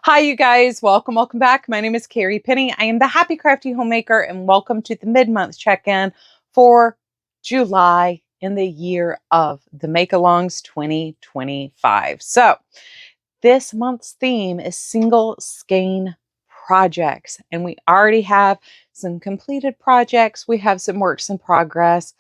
Hi, you guys. Welcome back. My name is Carrie Penny. I am the Happy Crafty Homemaker, and welcome to the mid-month check-in for July in the year of the Make-Alongs 2025. So, this month's theme is single skein projects, and we already have some completed projects. We have some works in progress.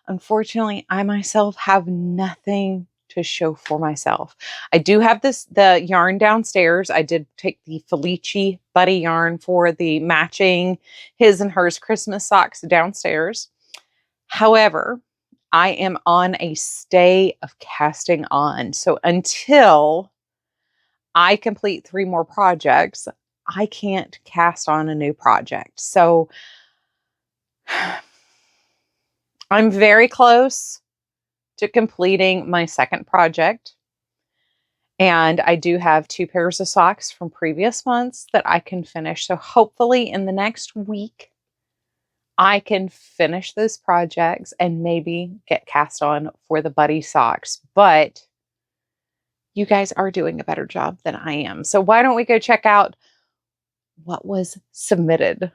Unfortunately, I myself have nothing to show for myself. I do have the yarn downstairs. I did take the Felici Buddy yarn for the matching his and hers Christmas socks downstairs. However, I am on a stay of casting on. So until I complete 3 more projects, I can't cast on a new project. So I'm very close to completing my second project. And I do have 2 pairs of socks from previous months that I can finish. So hopefully in the next week, I can finish those projects and maybe get cast on for the buddy socks. But you guys are doing a better job than I am. So why don't we go check out what was submitted?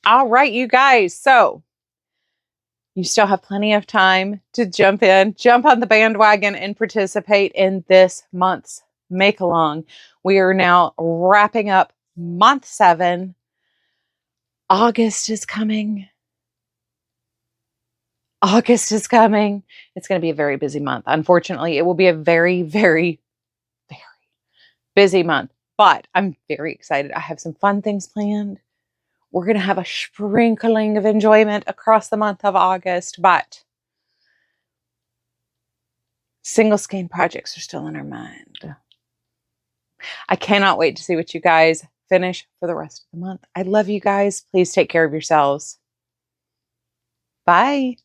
All right, you guys. So you still have plenty of time to jump on the bandwagon and participate in this month's make along. We are now wrapping up month 7. August is coming. August is coming. It's going to be a very busy month. Unfortunately, it will be a very, very, very busy month, but I'm very excited. I have some fun things planned. We're going to have a sprinkling of enjoyment across the month of August, but single skein projects are still in our mind. I cannot wait to see what you guys finish for the rest of the month. I love you guys. Please take care of yourselves. Bye.